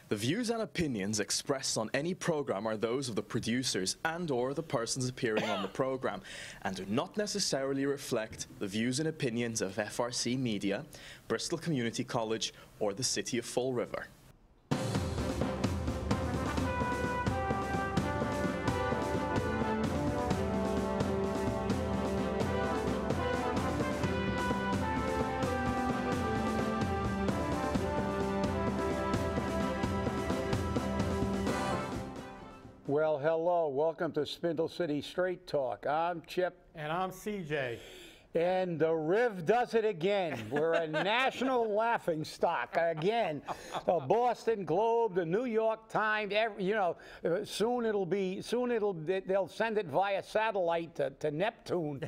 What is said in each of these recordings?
The views and opinions expressed on any program are those of the producers and/or the persons appearing on the program, and do not necessarily reflect the views and opinions of FRC Media, Bristol Community College, or the City of Fall River. Well, hello. Welcome to Spindle City Straight Talk. I'm Chip. And I'm CJ. And the Riv does it again. We're a national laughing stock again. The Boston Globe, the New York Times, soon they'll send it via satellite to Neptune.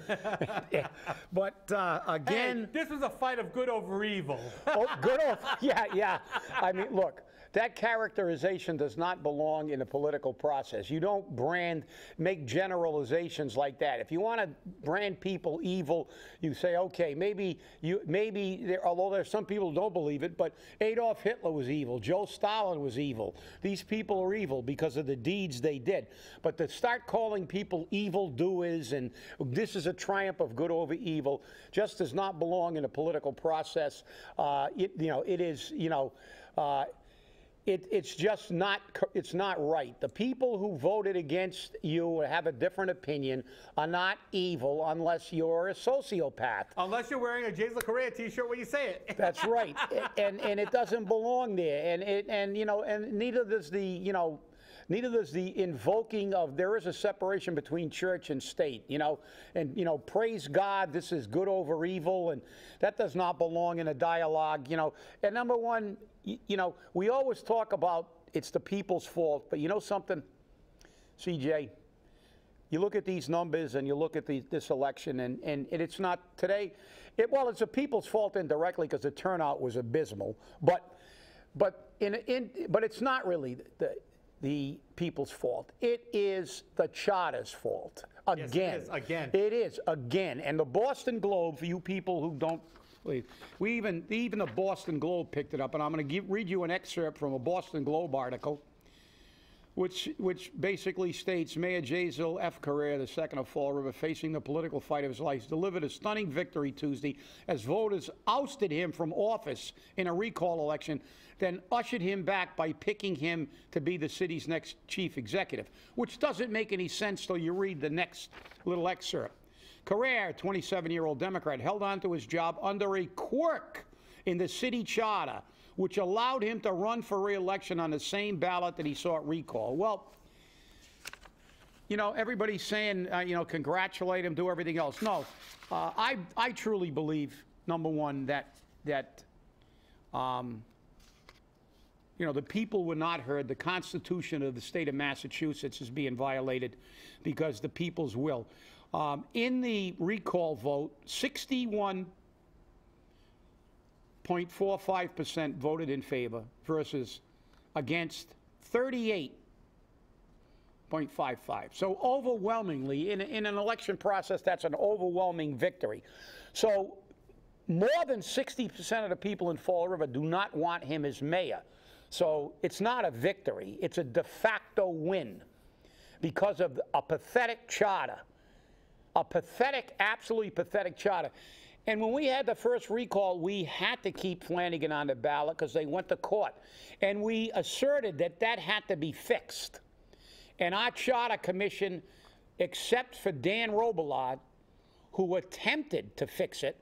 But again, hey, this was a fight of good over evil. Oh, good over, yeah. I mean, look. That characterization does not belong in a political process. You don't make generalizations like that. If you want to brand people evil, you say, okay, although there's some people who don't believe it, but Adolf Hitler was evil, Joe Stalin was evil. These people are evil because of the deeds they did. But to start calling people evildoers and this is a triumph of good over evil just does not belong in a political process. It's just not right. The people who voted against you or have a different opinion are not evil unless you're a sociopath. Unless you're wearing a Jason Correa t-shirt when you say it. That's right. And it doesn't belong there. And neither does the invoking of there is a separation between church and state, and praise God, this is good over evil, and that does not belong in a dialogue, And number one, we always talk about it's the people's fault, but you know something, CJ, you look at these numbers and you look at this election, and it's not today. It's the people's fault indirectly because the turnout was abysmal, but it's not really the people's fault. It is the charter's fault. Again. Yes, it is. Again. It is. Again. And the Boston Globe, for you people who don't believe, even the Boston Globe picked it up, and I'm going to read you an excerpt from a Boston Globe article, which basically states, Mayor Jazel F. Correa, the second of Fall River, facing the political fight of his life, delivered a stunning victory Tuesday as voters ousted him from office in a recall election, then ushered him back by picking him to be the city's next chief executive, which doesn't make any sense till you read the next little excerpt. Correa, a 27-year-old Democrat, held on to his job under a quirk in the city charter, which allowed him to run for re-election on the same ballot that he sought recall. Well, everybody's saying, congratulate him, do everything else. No, I truly believe, number one, that the people were not heard. The Constitution of the state of Massachusetts is being violated because the people's will. In the recall vote, 61.45% voted in favor versus against 38.55. So overwhelmingly, in an election process, that's an overwhelming victory. So more than 60% of the people in Fall River do not want him as mayor. So it's not a victory. It's a de facto win because of a pathetic charter. A pathetic, absolutely pathetic charter. And when we had the first recall, we had to keep Flanagan on the ballot because they went to court. And we asserted that had to be fixed. And our charter commission, except for Dan Robillard, who attempted to fix it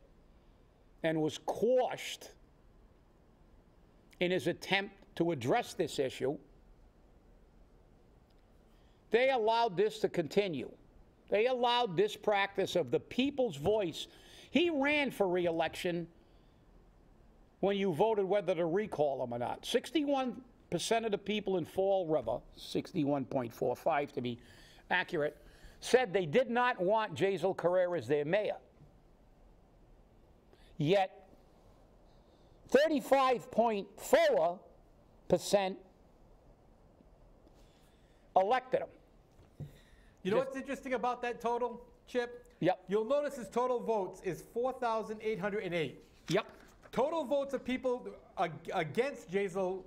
and was quashed in his attempt to address this issue, they allowed this to continue. They allowed this practice of the people's voice. He ran for re-election when you voted whether to recall him or not. 61% of the people in Fall River, 61.45 to be accurate, said they did not want Jazel Correa as their mayor. Yet 35.4% elected him. You know what's interesting about that total, Chip? Yep. You'll notice his total votes is 4,808. Yep. Total votes of people against Jazel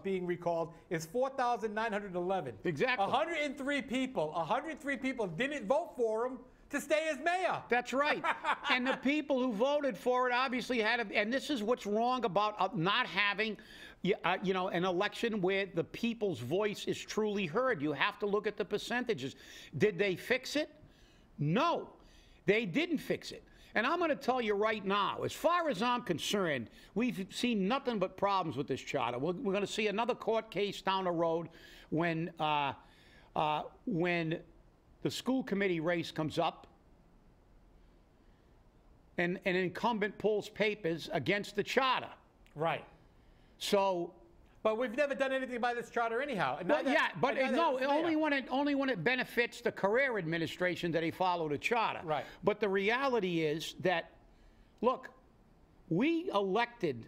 being recalled is 4,911. Exactly. 103 people didn't vote for him to stay as mayor. That's right. And the people who voted for it obviously and this is what's wrong about not having, an election where the people's voice is truly heard. You have to look at the percentages. Did they fix it? No, they didn't fix it. And I'm going to tell you right now, as far as I'm concerned, we've seen nothing but problems with this charter. We're going to see another court case down the road when the school committee race comes up and an incumbent pulls papers against the charter. Right. So... But we've never done anything by this charter anyhow. Only when it benefits the career administration that they follow the charter. Right. But the reality is that, look, we elected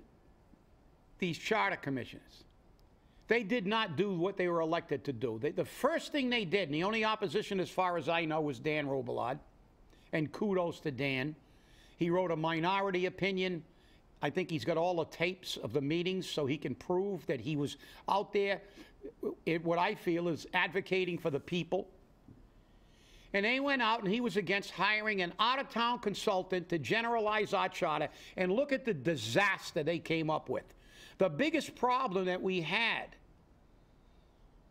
these charter commissioners. They did not do what they were elected to do. The first thing they did, and the only opposition as far as I know was Dan Robillard, and kudos to Dan. He wrote a minority opinion. I think he's got all the tapes of the meetings so he can prove that he was out there, what I feel is advocating for the people. And they went out and he was against hiring an out-of-town consultant to generalize our charter, and look at the disaster they came up with. The biggest problem that we had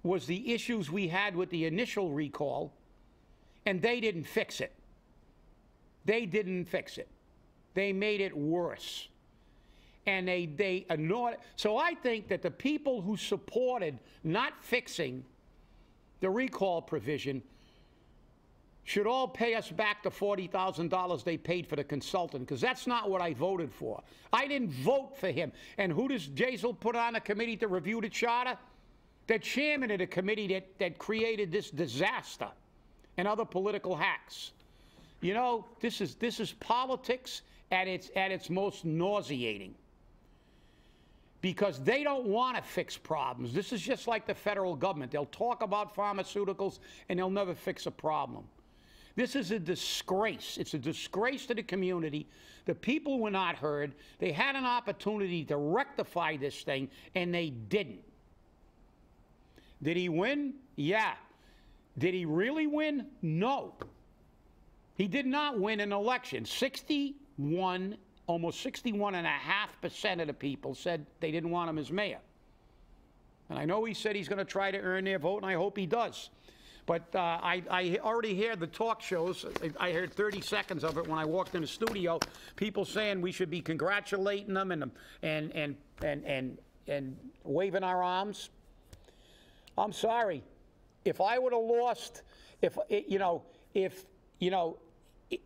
was the issues we had with the initial recall, and they didn't fix it. They didn't fix it. They made it worse. And they annoyed. So I think that the people who supported not fixing the recall provision should all pay us back the $40,000 they paid for the consultant, because that's not what I voted for. I didn't vote for him. And who does Jazel put on a committee to review the charter? The chairman of the committee that created this disaster and other political hacks. You know, this is politics at its most nauseating, because they don't want to fix problems. This is just like the federal government. They'll talk about pharmaceuticals and they'll never fix a problem. This is a disgrace. It's a disgrace to the community. The people were not heard. They had an opportunity to rectify this thing, and they didn't. Did he win? Yeah. Did he really win? No. He did not win an election. Almost 61.5% of the people said they didn't want him as mayor. And I know he said he's going to try to earn their vote, and I hope he does. But I already hear the talk shows. I heard 30 seconds of it when I walked in the studio. People saying we should be congratulating them and waving our arms. I'm sorry. If I would have lost,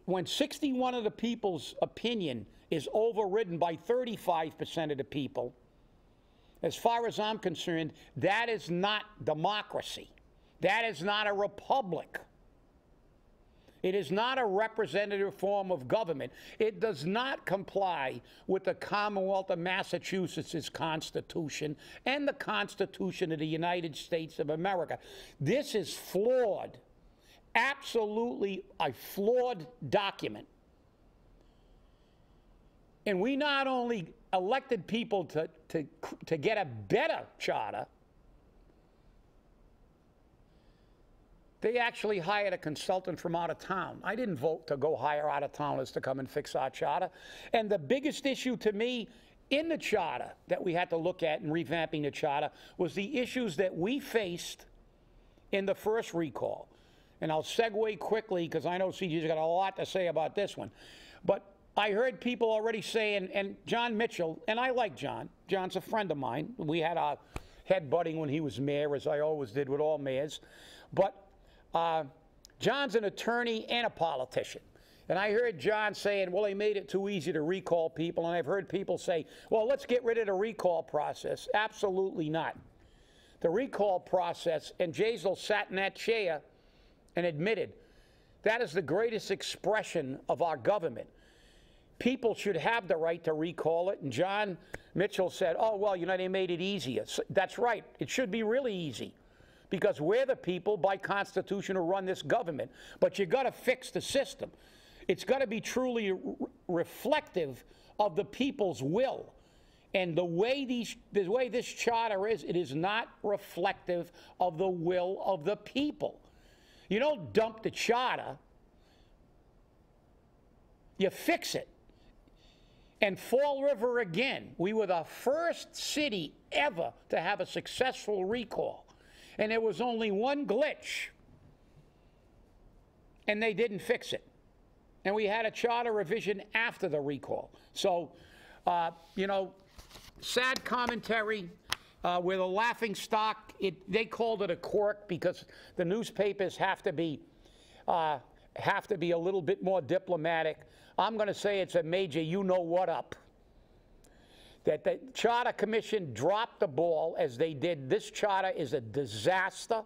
when 61 of the people's opinion is overridden by 35% of the people, as far as I'm concerned, that is not democracy. That is not a republic. It is not a representative form of government. It does not comply with the Commonwealth of Massachusetts' Constitution and the Constitution of the United States of America. This is flawed. Absolutely a flawed document. And we not only elected people to get a better charter, they actually hired a consultant from out of town. I didn't vote to go hire out-of-towners to come and fix our charter. And the biggest issue to me in the charter that we had to look at in revamping the charter was the issues that we faced in the first recall. And I'll segue quickly, because I know CJ's got a lot to say about this one. But I heard people already saying, and John Mitchell, and I like John. John's a friend of mine. We had our head-butting when he was mayor, as I always did with all mayors. But John's an attorney and a politician. And I heard John saying, well, they made it too easy to recall people. And I've heard people say, well, let's get rid of the recall process. Absolutely not. The recall process, and Jazel sat in that chair and admitted, that is the greatest expression of our government. People should have the right to recall it. And John Mitchell said, oh, well, they made it easier. That's right. It should be really easy, because we're the people by Constitution who run this government. But you got to fix the system. It's got to be truly reflective of the people's will. And the way this charter is, it is not reflective of the will of the people. You don't dump the charter, you fix it. And Fall River again, we were the first city ever to have a successful recall. And there was only one glitch, and they didn't fix it. And we had a charter revision after the recall. So, you know, sad commentary. We're the laughing stock. They called it a quirk because the newspapers have to be a little bit more diplomatic. I'm going to say it's a major you-know-what up. That the Charter Commission dropped the ball as they did. This charter is a disaster.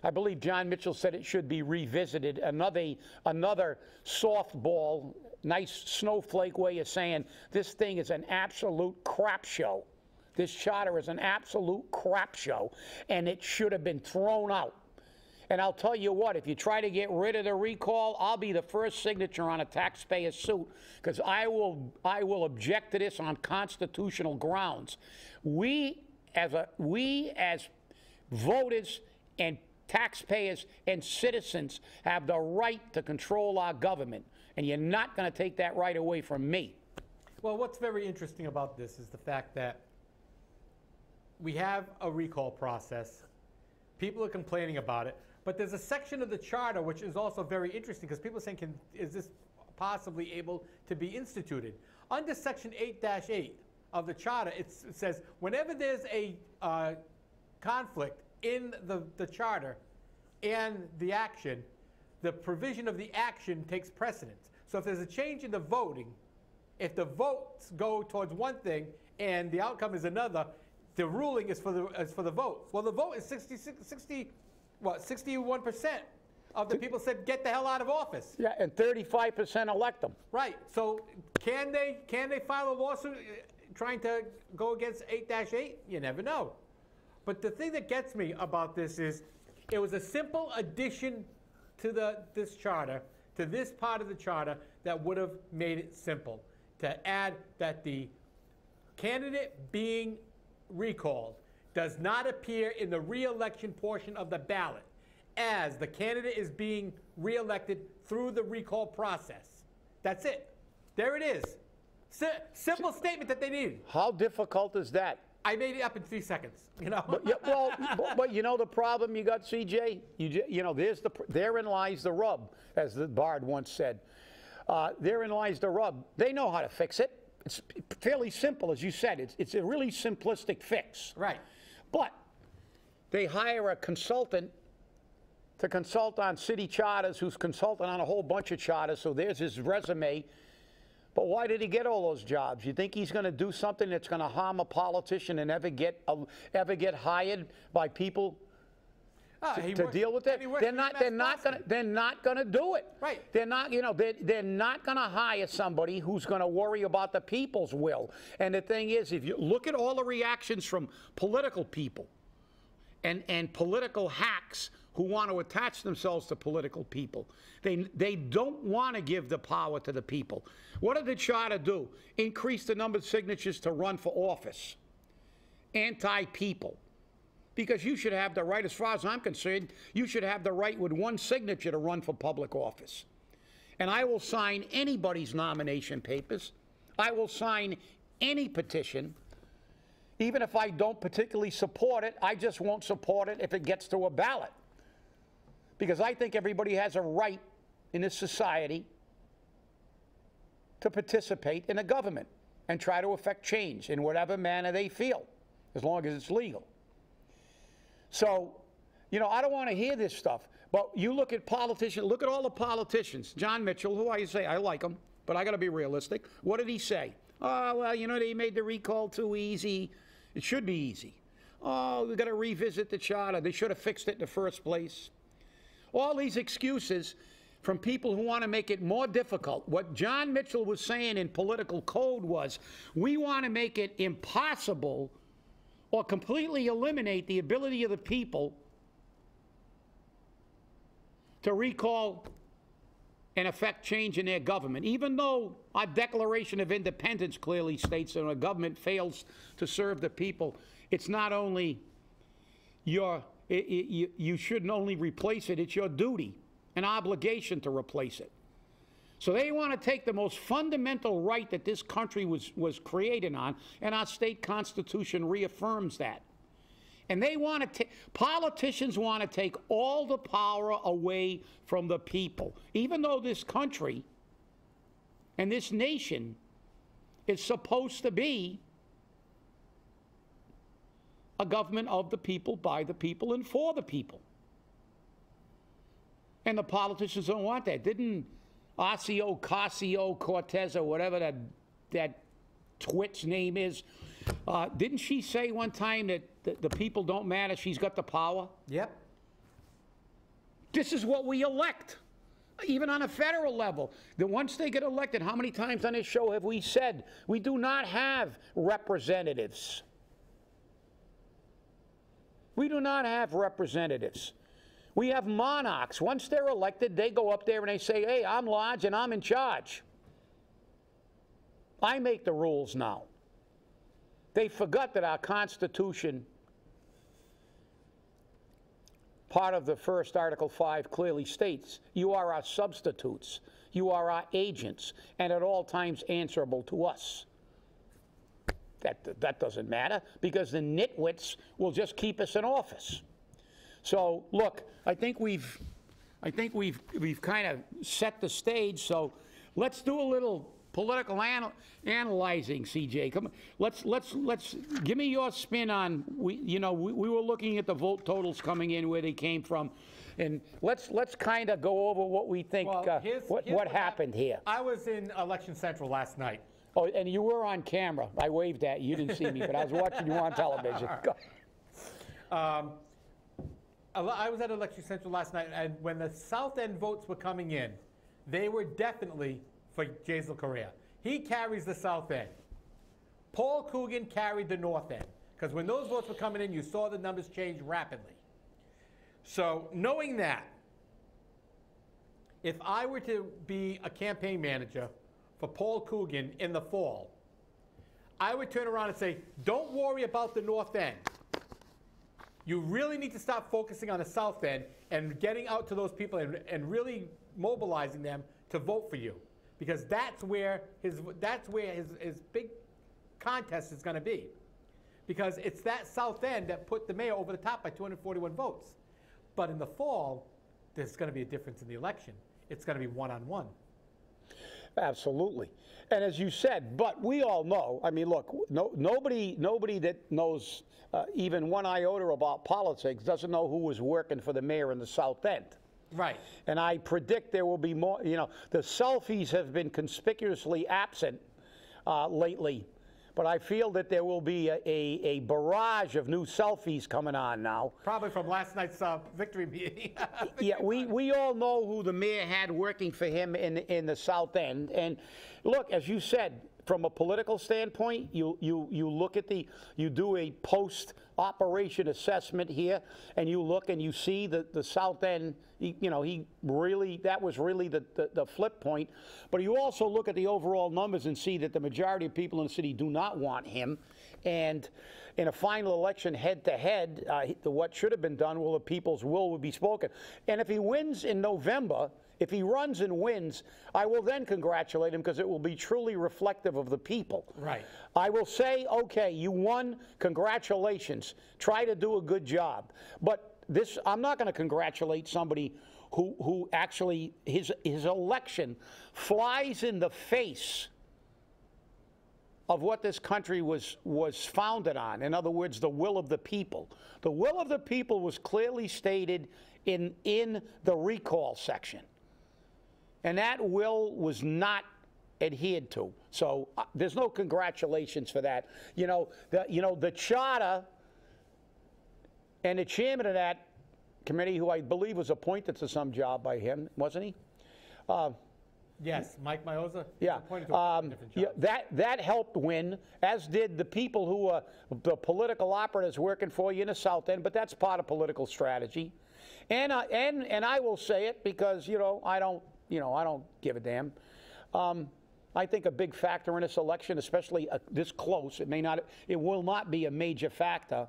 I believe John Mitchell said it should be revisited. Another softball, nice snowflake way of saying this thing is an absolute crap show. This charter is an absolute crap show, and it should have been thrown out. And I'll tell you what, if you try to get rid of the recall, I'll be the first signature on a taxpayer suit, because I will object to this on constitutional grounds. We as voters and taxpayers and citizens have the right to control our government, and you're not going to take that right away from me. Well, what's very interesting about this is the fact that we have a recall process. People are complaining about it. But there's a section of the charter which is also very interesting, because people are saying, is this possibly able to be instituted? Under Section 8-8 of the charter, it says whenever there's a conflict in the charter and the action, the provision of the action takes precedence. So if there's a change in the voting, if the votes go towards one thing and the outcome is another, the ruling is for the vote. Well, the vote is 61% of the people said get the hell out of office. Yeah, and 35% elect them. Right. So can they file a lawsuit trying to go against 8-8? You never know. But the thing that gets me about this is it was a simple addition to this charter, to this part of the charter, that would have made it simple. To add that the candidate being recalled does not appear in the re-election portion of the ballot, as the candidate is being re-elected through the recall process. That's it. There it is. Simple statement that they needed. How difficult is that? I made it up in 3 seconds, you know. But you know the problem you got, CJ? You know, therein lies the rub, as the Bard once said. Therein lies the rub. They know how to fix it. It's fairly simple, as you said. It's a really simplistic fix. Right. But they hire a consultant to consult on city charters, who's consulting on a whole bunch of charters, so there's his resume. But why did he get all those jobs? You think he's going to do something that's going to harm a politician and ever get hired by people to deal with it? They're not going to do it. Right. They're not, you know, they're not going to hire somebody who's going to worry about the people's will. And the thing is, if you look at all the reactions from political people and political hacks who want to attach themselves to political people, they don't want to give the power to the people. What did the charter do? Increase the number of signatures to run for office. Anti-people. Because you should have the right, as far as I'm concerned, you should have the right with one signature to run for public office. And I will sign anybody's nomination papers. I will sign any petition. Even if I don't particularly support it, I just won't support it if it gets to a ballot. Because I think everybody has a right in this society to participate in a government and try to affect change in whatever manner they feel, as long as it's legal. So, you know, I don't want to hear this stuff. But you look at politicians, look at all the politicians. John Mitchell, who I say, I like him, but I got to be realistic. What did he say? Oh, well, you know, they made the recall too easy. It should be easy. Oh, we got to revisit the charter. They should have fixed it in the first place. All these excuses from people who want to make it more difficult. What John Mitchell was saying in political code was, we want to make it impossible or completely eliminate the ability of the people to recall and affect change in their government, even though our Declaration of Independence clearly states that when a government fails to serve the people, it's not only you shouldn't only replace it, it's your duty, an obligation to replace it. So they want to take the most fundamental right that this country was created on, and our state constitution reaffirms that. And they want to politicians want to take all the power away from the people, even though this country and this nation is supposed to be a government of the people, by the people, and for the people. And the politicians don't want that. Didn't Ocasio-Cortez, or whatever that twit's name is, didn't she say one time that the people don't matter, she's got the power? Yep. This is what we elect, even on a federal level. That once they get elected, how many times on this show have we said we do not have representatives? We do not have representatives. We have monarchs. Once they're elected, they go up there and they say, hey, I'm large and I'm in charge. I make the rules now. They forgot that our Constitution, part of the first Article 5 clearly states, you are our substitutes, you are our agents, and at all times answerable to us. That doesn't matter, because the nitwits will just keep us in office. So look, I think we've kind of set the stage. So let's do a little political analyzing, CJ. Come on, let's give me your spin on. We were looking at the vote totals coming in, where they came from, and let's kind of go over what we think. Well, what happened here. I was in Election Central last night. Oh, and you were on camera. I waved at you. You didn't see me, but I was watching you on television. I was at Election Central last night, and when the South End votes were coming in, they were definitely for Jaisal Correa. He carries the South End. Paul Coogan carried the North End, because when those votes were coming in, you saw the numbers change rapidly. So knowing that, if I were to be a campaign manager for Paul Coogan in the fall, I would turn around and say, don't worry about the North End. You really need to start focusing on the South End and getting out to those people and really mobilizing them to vote for you, because that's where his big contest is going to be, because it's that South End that put the mayor over the top by 241 votes. But in the fall, there's going to be a difference in the election. It's going to be one-on-one. Absolutely. And as you said, but we all know, I mean, look, nobody that knows even one iota about politics doesn't know who was working for the mayor in the South End. Right. And I predict there will be more, the selfies have been conspicuously absent lately, but I feel that there will be a barrage of new selfies coming on now. Probably from last night's victory meeting. Yeah, we all know who the mayor had working for him in the South End. And look, as you said, from a political standpoint, you look at you do a post-operation assessment here, and you look and you see the South End, that was really the flip point. But you also look at the overall numbers and see that the majority of people in the city do not want him. And in a final election head-to-head, what should have been done, the people's will be spoken. And if he wins in November, if he runs and wins, I will then congratulate him, because it will be truly reflective of the people. Right. I will say, okay, you won, congratulations. Try to do a good job. But I'm not going to congratulate somebody who actually, his election flies in the face of what this country was founded on. In other words, the will of the people. The will of the people was clearly stated in the recall section. And that will was not adhered to. So there's no congratulations for that. The charter and the chairman of that committee, who I believe was appointed to some job by him, wasn't he? Yes, Mike Mioza. Yeah, appointed to a different job. that helped win, as did the people who were the political operatives working for you in the South End. But that's part of political strategy. And I will say it, because I don't I don't give a damn. I think a big factor in this election, especially this close, it will not be a major factor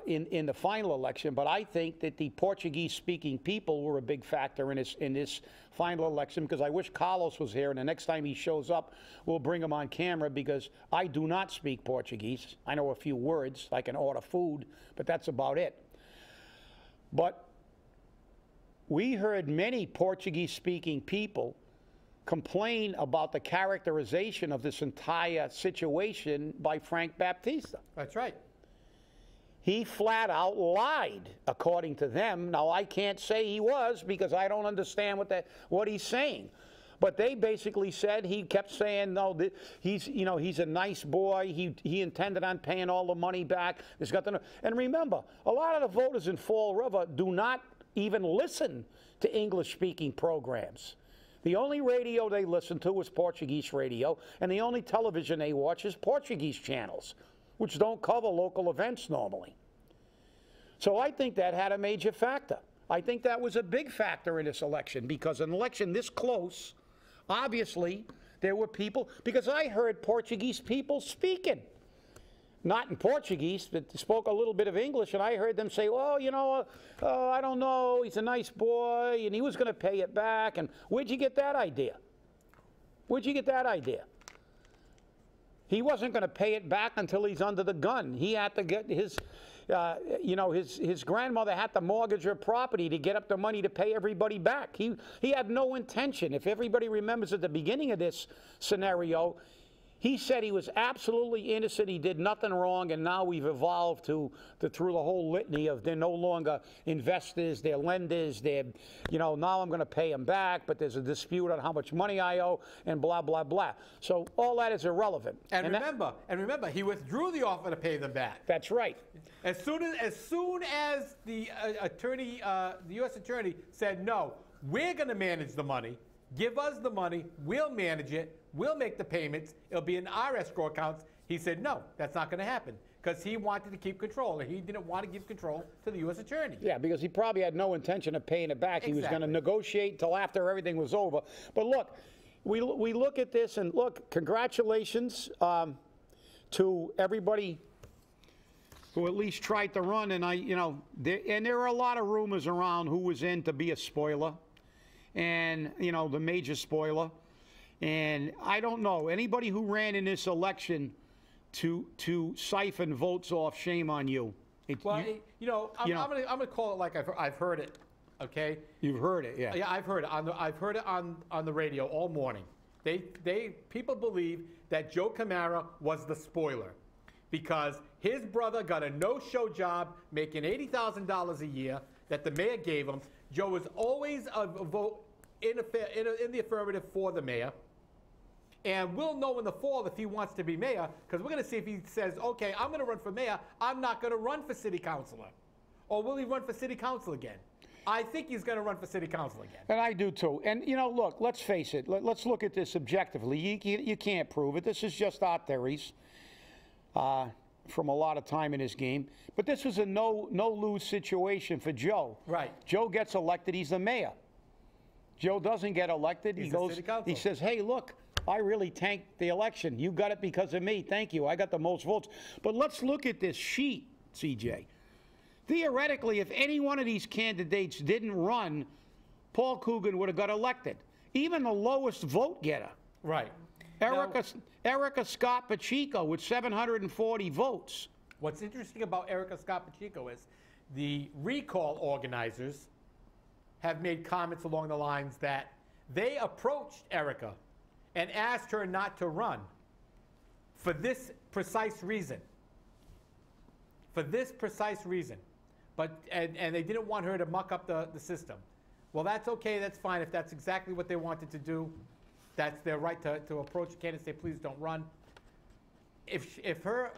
in the final election, but I think that the Portuguese-speaking people were a big factor in this final election, because I wish Carlos was here, and the next time he shows up, we'll bring him on camera, because I do not speak Portuguese. I know a few words. I can order food, but that's about it. But we heard many Portuguese-speaking people complain about the characterization of this entire situation by Frank Baptista. That's right. He flat out lied, according to them. Now, I can't say he was, because I don't understand what he's saying. But they basically said, he kept saying, no, he's a nice boy. He intended on paying all the money back. There's got to, and remember, a lot of the voters in Fall River do not even listen to English-speaking programs. The only radio they listen to is Portuguese radio, and the only television they watch is Portuguese channels, which don't cover local events normally. So I think that had a major factor. I think that was a big factor in this election, because an election this close, obviously, there were people, because I heard Portuguese people speaking. Not in Portuguese, but they spoke a little bit of English, and I heard them say, well, I don't know, he's a nice boy, and he was going to pay it back. And where'd you get that idea? Where'd you get that idea? He wasn't going to pay it back until he's under the gun. He had to get his grandmother had to mortgage her property to get up the money to pay everybody back. He had no intention. If everybody remembers at the beginning of this scenario, he said he was absolutely innocent, he did nothing wrong, and now we've evolved through the whole litany of they're no longer investors, they're lenders, now I'm going to pay them back, but there's a dispute on how much money I owe, and blah, blah, blah. So all that is irrelevant. And remember, he withdrew the offer to pay them back. That's right. As soon as the attorney, the U.S. attorney said, no, we're going to manage the money, give us the money, we'll manage it, we'll make the payments, it'll be in our escrow accounts. He said, no, that's not going to happen, because he wanted to keep control, and he didn't want to give control to the U.S. attorney. Yeah, because he probably had no intention of paying it back. Exactly. He was going to negotiate until after everything was over. But look, we look at this, and look, congratulations to everybody who at least tried to run. And there are a lot of rumors around who was in to be a spoiler, and the major spoiler. And I don't know anybody who ran in this election to siphon votes off. Shame on you. I'm going to call it like I've heard it. Okay. You've heard it, yeah. Yeah, I've heard it. I've heard it on the radio all morning. People believe that Joe Camara was the spoiler, because his brother got a no-show job making $80,000 a year that the mayor gave him. Joe was always a vote in the affirmative for the mayor. And we'll know in the fall if he wants to be mayor, because we're going to see if he says, okay, I'm going to run for mayor, I'm not going to run for city councilor. Or will he run for city council again? I think he's going to run for city council again. And I do too. And, look, let's face it. Let's look at this objectively. You can't prove it. This is just our theories from a lot of time in this game. But this was a no-lose situation for Joe. Right. Joe gets elected. He's the mayor. Joe doesn't get elected. He goes. He says, hey, look, I really tanked the election. You got it because of me. Thank you. I got the most votes. But let's look at this sheet, CJ. Theoretically, if any one of these candidates didn't run, Paul Coogan would have got elected. Even the lowest vote getter. Right. Erica Scott Pacheco with 740 votes. What's interesting about Erica Scott Pacheco is the recall organizers have made comments along the lines that they approached Erica and asked her not to run for this precise reason. For this precise reason. And they didn't want her to muck up the system. Well, that's okay, that's fine. If that's exactly what they wanted to do, that's their right to approach a candidate and say, please don't run. If her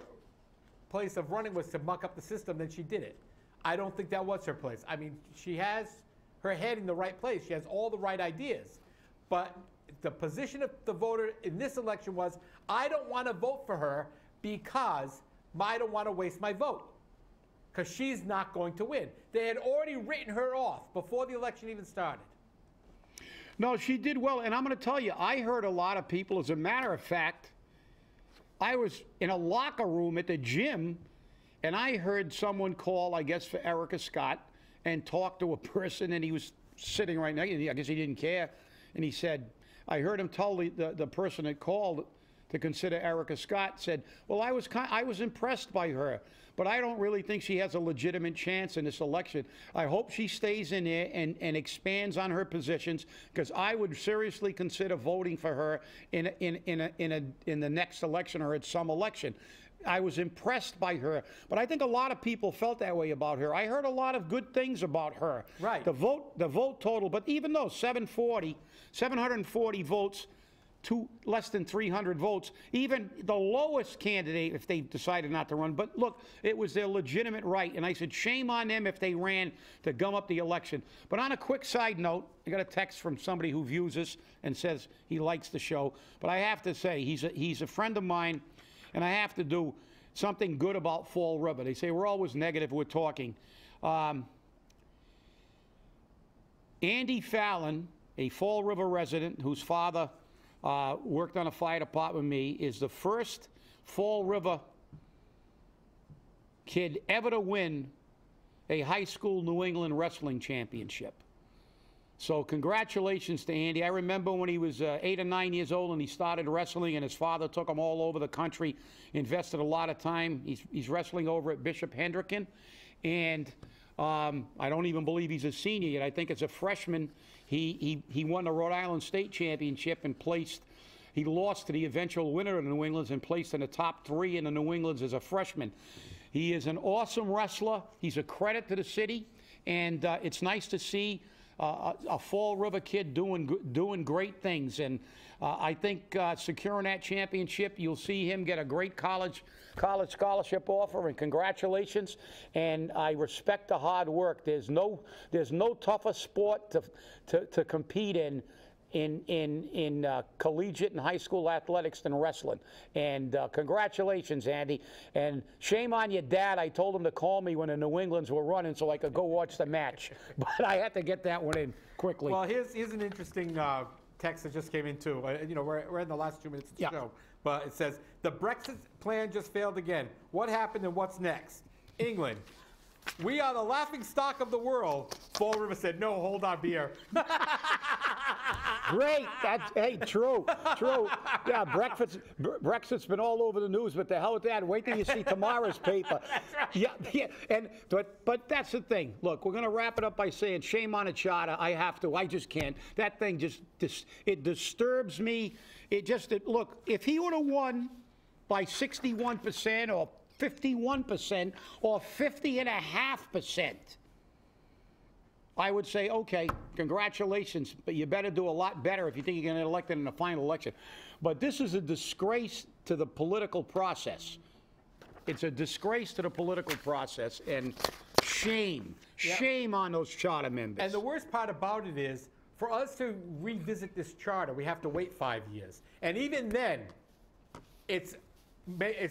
place of running was to muck up the system, then she did it. I don't think that was her place. I mean, she has her head in the right place. She has all the right ideas. But the position of the voter in this election was, I don't want to vote for her because I don't want to waste my vote, because she's not going to win. They had already written her off before the election even started. No, she did well. And I'm going to tell you, I heard a lot of people, as a matter of fact, I was in a locker room at the gym, and I heard someone call, I guess, for Erica Scott and talk to a person, and he was sitting right next to me. I guess he didn't care. And he said, I heard him tell the person that called to consider Erica Scott, said, well, I was impressed by her, but I don't really think she has a legitimate chance in this election. I hope she stays in there and expands on her positions, because I would seriously consider voting for her in the next election or at some election. I was impressed by her, but I think a lot of people felt that way about her. I heard a lot of good things about her. Right. The vote total, but even though 740 votes, less than 300 votes, even the lowest candidate, if they decided not to run. But look, it was their legitimate right, and I said, shame on them if they ran to gum up the election. But on a quick side note, I got a text from somebody who views us and says he likes the show. But I have to say, he's a friend of mine, and I have to do something good about Fall River. They say we're always negative, we're talking. Andy Fallon, a Fall River resident whose father worked on a fire department with me, is the first Fall River kid ever to win a high school New England wrestling championship. So congratulations to Andy. I remember when he was 8 or 9 years old and he started wrestling, and his father took him all over the country, invested a lot of time. He's wrestling over at Bishop Hendricken, and I don't even believe he's a senior yet. I think as a freshman, he won the Rhode Island State Championship and he lost to the eventual winner of the New Englands and placed in the top 3 in the New Englands as a freshman. He is an awesome wrestler. He's a credit to the city, and it's nice to see a Fall River kid doing great things. And I think securing that championship, you'll see him get a great college scholarship offer, and congratulations. And I respect the hard work. There's no tougher sport to compete in collegiate and high school athletics than wrestling. And congratulations, Andy. And shame on your dad. I told him to call me when the New Englands were running so I could go watch the match. But I had to get that one in quickly. Well, here's an interesting text that just came in, too. We're in the last 2 minutes of the show. But it says, the Brexit plan just failed again. What happened and what's next? England. We are the laughing stock of the world. Fall River said, no, hold our beer. Great. Hey, true. Yeah, Brexit's been all over the news, but the hell with that. Wait till you see tomorrow's paper. That's right. Yeah. But that's the thing. Look, we're going to wrap it up by saying shame on a charter. I have to. I just can't. That thing it disturbs me. Look, if he would have won by 61% or 51% or 50.5%, I would say, okay, congratulations, but you better do a lot better if you think you're going to get elected in the final election. But this is a disgrace to the political process. It's a disgrace to the political process, and shame on those charter members. And the worst part about it is, for us to revisit this charter, we have to wait 5 years. And even then, it's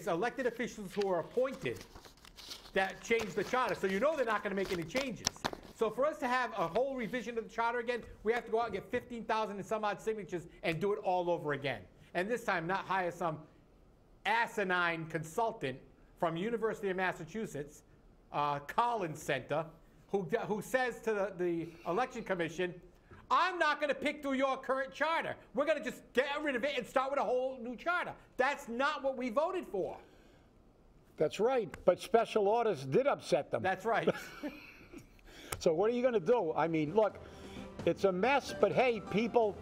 elected officials who are appointed that change the charter. So you know they're not going to make any changes. So for us to have a whole revision of the charter again, we have to go out and get 15,000 and some odd signatures and do it all over again. And this time not hire some asinine consultant from University of Massachusetts, Collins Center, who says to the Election Commission, I'm not going to pick through your current charter. We're going to just get rid of it and start with a whole new charter. That's not what we voted for. That's right. But special orders did upset them. That's right. So what are you going to do? I mean, look, it's a mess, but hey, people,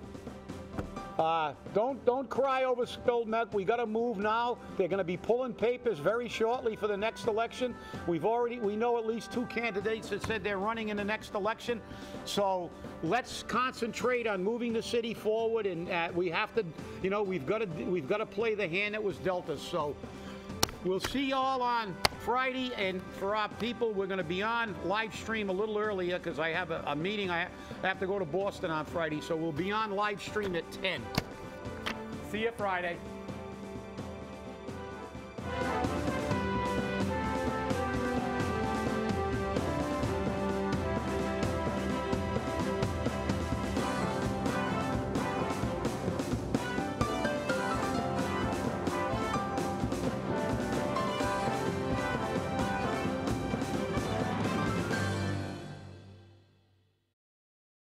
don't cry over spilled milk. We got to move now. They're going to be pulling papers very shortly for the next election. We know at least 2 candidates that said they're running in the next election. So let's concentrate on moving the city forward, and we have to, we've got to play the hand that was dealt us. So we'll see y'all on Friday, and for our people, we're going to be on live stream a little earlier because I have a meeting. I have to go to Boston on Friday, so we'll be on live stream at 10. See you Friday.